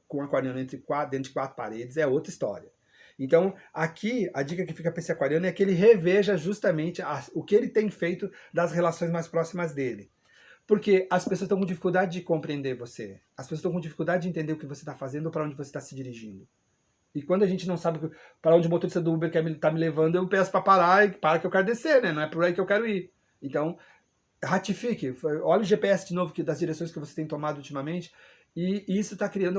com aquariano dentro de quatro paredes é outra história. Então, aqui, a dica que fica para esse aquariano é que ele reveja justamente o que ele tem feito das relações mais próximas dele. Porque as pessoas estão com dificuldade de compreender você. As pessoas estão com dificuldade de entender o que você está fazendo ou para onde você está se dirigindo. E quando a gente não sabe para onde o motorista do Uber está me levando, eu peço para parar e para que eu quero descer, né? Não é por aí que eu quero ir. Então, ratifique. Olha o GPS de novo das direções que você tem tomado ultimamente. E isso está criando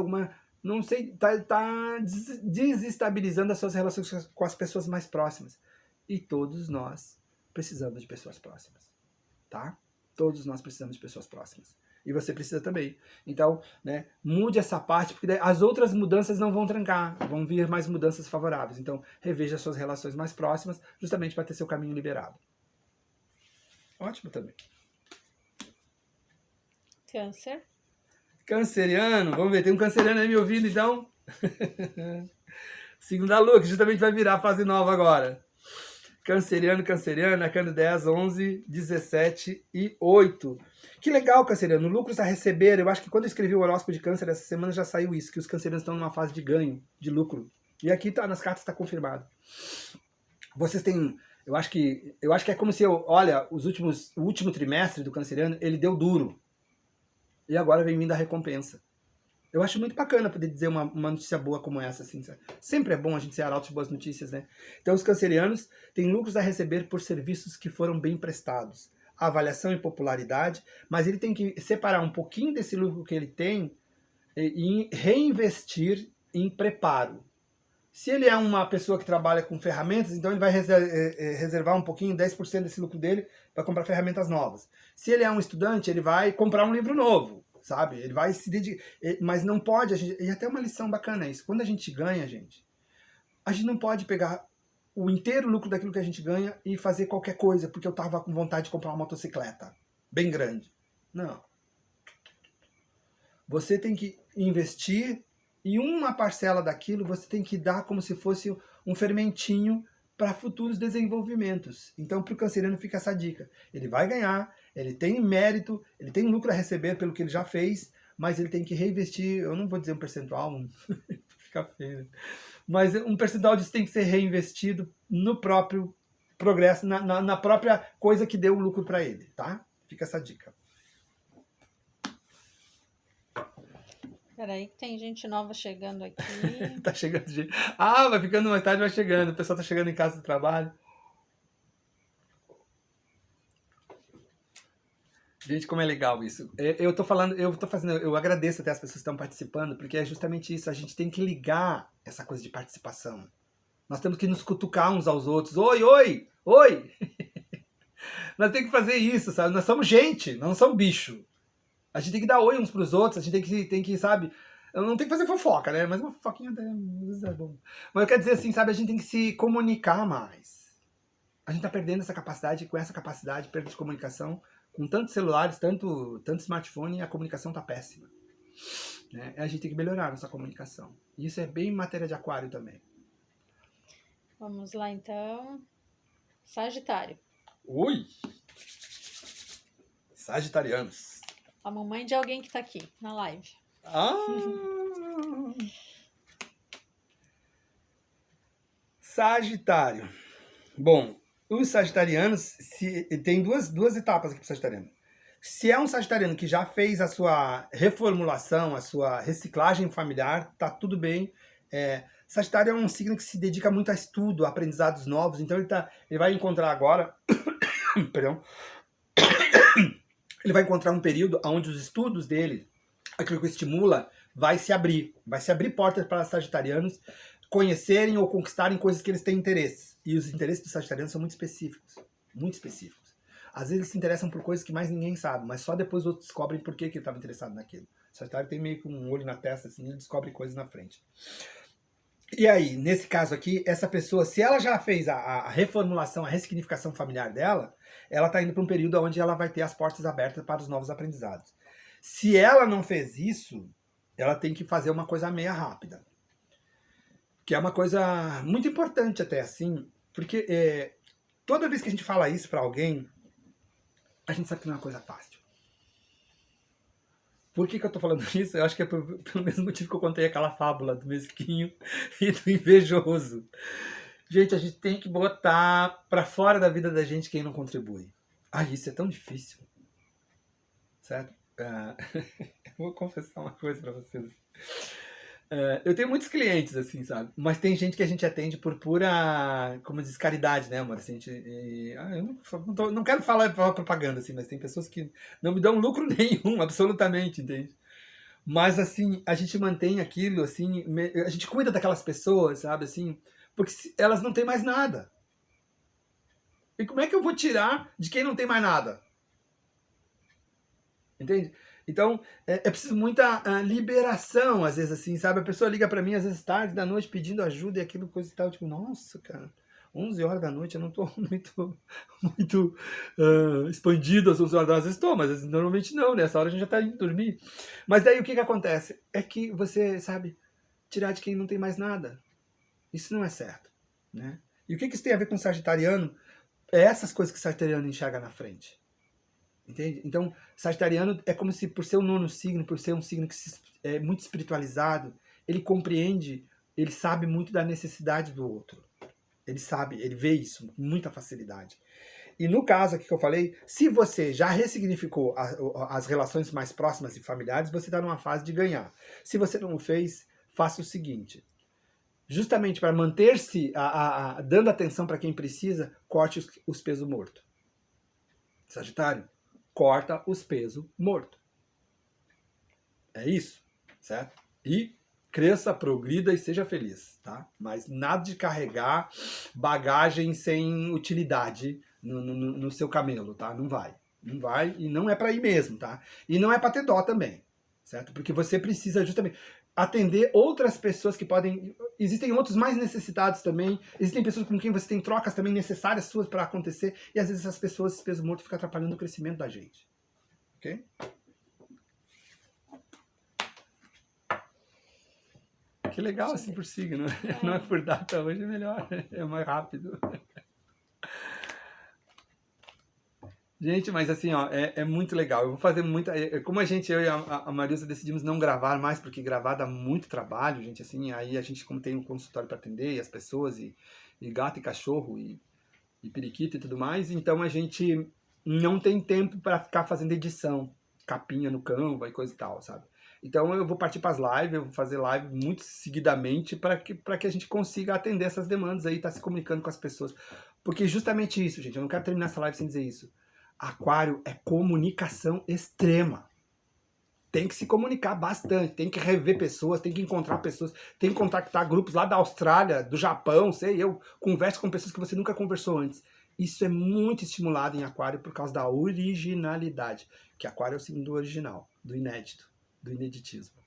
não sei, tá desestabilizando as suas relações com as pessoas mais próximas. E todos nós precisamos de pessoas próximas, tá? Todos nós precisamos de pessoas próximas. E você precisa também. Então, né, mude essa parte, porque as outras mudanças não vão trancar, vão vir mais mudanças favoráveis. Então, reveja as suas relações mais próximas, justamente para ter seu caminho liberado. Ótimo também. Câncer. Canceriano, vamos ver, tem um canceriano aí me ouvindo, então? Segunda lua, que justamente vai virar fase nova agora. Canceriano, arcano 10, 11, 17 e 8. Que legal, canceriano. Lucros a receber. Eu acho que quando eu escrevi o horóscopo de câncer essa semana já saiu isso, que os cancerianos estão numa fase de ganho, de lucro. E aqui tá, nas cartas está confirmado. Vocês têm... Eu acho que é como se olha, o último trimestre do canceriano, ele deu duro. E agora vem vindo a recompensa. Eu acho muito bacana poder dizer uma notícia boa como essa, assim, sabe? Sempre é bom a gente ser arauto de boas notícias, né? Então, os cancerianos têm lucros a receber por serviços que foram bem prestados. Avaliação e popularidade, mas ele tem que separar um pouquinho desse lucro que ele tem e reinvestir em preparo. Se ele é uma pessoa que trabalha com ferramentas, então ele vai reservar um pouquinho, 10% desse lucro dele para comprar ferramentas novas. Se ele é um estudante, ele vai comprar um livro novo, sabe? Ele vai se dedicar. Mas não pode, e até uma lição bacana isso. Quando a gente ganha, a gente não pode pegar o inteiro lucro daquilo que a gente ganha e fazer qualquer coisa, porque eu tava com vontade de comprar uma motocicleta bem grande. Não. Você tem que investir e uma parcela daquilo você tem que dar como se fosse um fermentinho para futuros desenvolvimentos. Então, para o canceriano fica essa dica. Ele vai ganhar, ele tem mérito, ele tem lucro a receber pelo que ele já fez, mas ele tem que reinvestir, eu não vou dizer um percentual, fica feio, mas um percentual disso tem que ser reinvestido no próprio progresso, na própria coisa que deu o lucro para ele, tá? Fica essa dica. Peraí, que tem gente nova chegando aqui. Tá chegando gente. Ah, vai ficando mais tarde, vai chegando. O pessoal tá chegando em casa do trabalho. Gente, como é legal isso. Eu agradeço até as pessoas que estão participando, porque é justamente isso. A gente tem que ligar essa coisa de participação. Nós temos que nos cutucar uns aos outros. Oi, oi, oi! Nós temos que fazer isso, sabe? Nós somos gente, nós não somos bicho. A gente tem que dar oi uns pros outros, a gente tem que, sabe... Eu não tenho que fazer fofoca, né? Mas uma fofoquinha é bom. Mas eu quero dizer assim, sabe? A gente tem que se comunicar mais. A gente tá perdendo essa capacidade, com essa capacidade, perda de comunicação, com tantos celulares, tanto smartphone, a comunicação tá péssima. Né? A gente tem que melhorar a nossa comunicação. E isso é bem matéria de aquário também. Vamos lá, então. Sagitário. Ui! Sagitarianos. A mamãe de alguém que tá aqui, na live. Ah! Sagitário. Bom, os sagitarianos tem duas etapas aqui para o sagitariano. Se é um sagitariano que já fez a sua reformulação, a sua reciclagem familiar, tá tudo bem. Sagitário é um signo que se dedica muito a estudo, a aprendizados novos, então ele vai encontrar agora perdão, ele vai encontrar um período onde os estudos dele, aquilo que estimula, vai se abrir portas para sagitarianos conhecerem ou conquistarem coisas que eles têm interesse. E os interesses dos sagitarianos são muito específicos. Muito específicos. Às vezes eles se interessam por coisas que mais ninguém sabe, mas só depois os outros descobrem por que ele estava interessado naquilo. O Sagitário tem meio que um olho na testa, assim, ele descobre coisas na frente. E aí, nesse caso aqui, essa pessoa, se ela já fez a reformulação, a ressignificação familiar dela, ela está indo para um período onde ela vai ter as portas abertas para os novos aprendizados. Se ela não fez isso, ela tem que fazer uma coisa meia rápida. Que é uma coisa muito importante até, assim, porque toda vez que a gente fala isso para alguém, a gente sabe que não é uma coisa fácil. Por que eu tô falando isso? Eu acho que é pelo mesmo motivo que eu contei aquela fábula do mesquinho e do invejoso. Gente, a gente tem que botar pra fora da vida da gente quem não contribui. Isso é tão difícil. Certo? Eu vou confessar uma coisa pra vocês. Eu tenho muitos clientes, assim, sabe? Mas tem gente que a gente atende por pura, como diz, caridade, né, amor? Assim, eu não quero falar propaganda, assim, mas tem pessoas que não me dão lucro nenhum, absolutamente, entende? Mas, assim, a gente mantém aquilo, assim, a gente cuida daquelas pessoas, sabe, assim, porque elas não têm mais nada. E como é que eu vou tirar de quem não tem mais nada? Entende? Então, é preciso muita liberação, às vezes, assim, sabe? A pessoa liga pra mim, às vezes, tarde da noite, pedindo ajuda e aquilo, coisa e tal. Tipo, nossa, cara, 11 horas da noite, eu não tô muito expandido às 11 horas da noite. Às vezes tô, mas às vezes, normalmente não, né? Essa hora a gente já tá indo dormir. Mas daí, o que que acontece? É que você, sabe, tirar de quem não tem mais nada. Isso não é certo, né? E o que que isso tem a ver com o sagitariano? É essas coisas que o sagitariano enxerga na frente. Entende? Então, sagitariano é como se, por ser o nono signo, por ser um signo que é muito espiritualizado, ele compreende, ele sabe muito da necessidade do outro. Ele sabe, ele vê isso com muita facilidade. E no caso aqui que eu falei, se você já ressignificou as relações mais próximas e familiares, você está numa fase de ganhar. Se você não o fez, faça o seguinte. Justamente para manter-se dando atenção para quem precisa, corte os pesos mortos. Sagitário, corta os pesos mortos. É isso, certo? E cresça, progrida e seja feliz, tá? Mas nada de carregar bagagem sem utilidade no seu camelo, tá? Não vai. Não vai e não é para ir mesmo, tá? E não é para ter dó também, certo? Porque você precisa justamente atender outras pessoas que podem... Existem outros mais necessitados também. Existem pessoas com quem você tem trocas também necessárias suas para acontecer. E às vezes essas pessoas, esse peso morto, fica atrapalhando o crescimento da gente. Ok? Que legal assim por signo. Não é por data, hoje é melhor. É mais rápido. Gente, mas assim, ó, é muito legal. Eu vou fazer muita... Como eu e a Marisa decidimos não gravar mais, porque gravar dá muito trabalho, gente, assim, aí a gente, como tem um consultório para atender, e as pessoas, e gato e cachorro, e periquito e tudo mais, então a gente não tem tempo para ficar fazendo edição, capinha no Canva e coisa e tal, sabe? Então eu vou partir para as lives, eu vou fazer live muito seguidamente para que a gente consiga atender essas demandas aí, tá se comunicando com as pessoas. Porque justamente isso, gente, eu não quero terminar essa live sem dizer isso. Aquário é comunicação extrema. Tem que se comunicar bastante, tem que rever pessoas, tem que encontrar pessoas, tem que contactar grupos lá da Austrália, do Japão, eu converso com pessoas que você nunca conversou antes. Isso é muito estimulado em Aquário por causa da originalidade, que Aquário é o signo do original, do inédito, do ineditismo.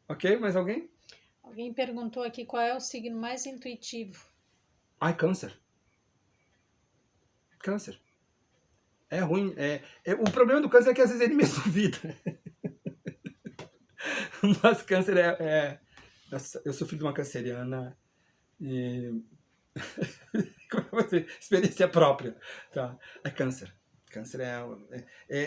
Ok? Mais alguém? Alguém perguntou aqui qual é o signo mais intuitivo. Ai, Câncer. Câncer. É ruim. O problema do Câncer é que às vezes ele mesmo duvida. Mas Câncer eu sofri de uma canceriana e... Como é que experiência própria. Tá? É Câncer. Câncer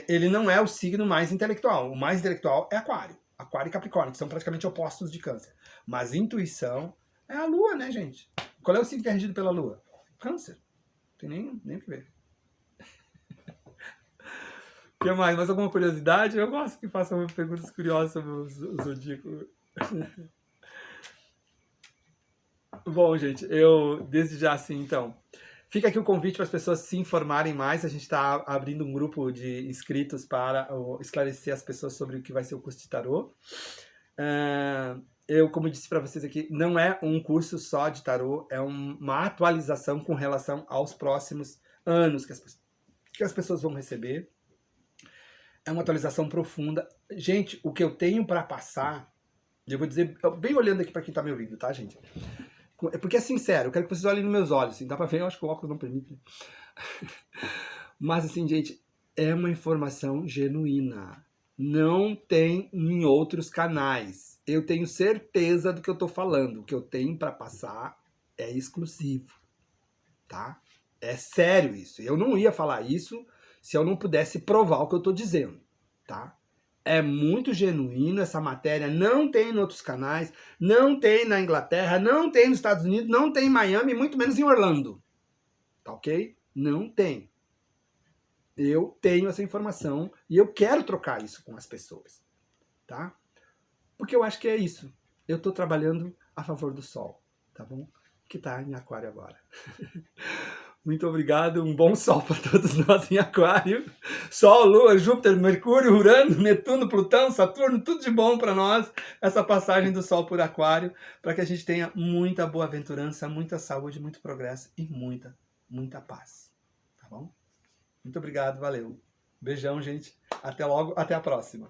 ele não é o signo mais intelectual. O mais intelectual é Aquário. Aquário e Capricórnio, que são praticamente opostos de Câncer. Mas intuição é a Lua, né, gente? Qual é o signo que é regido pela Lua? Câncer. Não tem nem o que ver. O que mais? Mais alguma curiosidade? Eu gosto que façam perguntas curiosas sobre o zodíaco. Bom, gente, eu desde já assim, então, fica aqui o convite para as pessoas se informarem mais. A gente está abrindo um grupo de inscritos para esclarecer as pessoas sobre o que vai ser o curso de tarô. Eu, como disse para vocês aqui, não é um curso só de tarô, é uma atualização com relação aos próximos anos que as pessoas vão receber. É uma atualização profunda. Gente, o que eu tenho para passar, eu vou dizer, bem olhando aqui para quem está me ouvindo, tá, gente? Porque é sincero, eu quero que vocês olhem nos meus olhos, assim, dá pra ver, eu acho que o óculos não permite. Mas assim, gente, é uma informação genuína. Não tem em outros canais. Eu tenho certeza do que eu tô falando. O que eu tenho para passar é exclusivo, tá? É sério isso. Eu não ia falar isso se eu não pudesse provar o que eu tô dizendo, tá? É muito genuíno, essa matéria não tem em outros canais, não tem na Inglaterra, não tem nos Estados Unidos, não tem em Miami, muito menos em Orlando. Tá ok? Não tem. Eu tenho essa informação e eu quero trocar isso com as pessoas. Tá? Porque eu acho que é isso. Eu tô trabalhando a favor do Sol, tá bom? Que tá em Aquário agora. Muito obrigado, um bom sol para todos nós em Aquário. Sol, Lua, Júpiter, Mercúrio, Urano, Netuno, Plutão, Saturno, tudo de bom para nós, essa passagem do Sol por Aquário, para que a gente tenha muita boa-aventurança, muita saúde, muito progresso e muita paz. Tá bom? Muito obrigado, valeu. Beijão, gente. Até logo, até a próxima.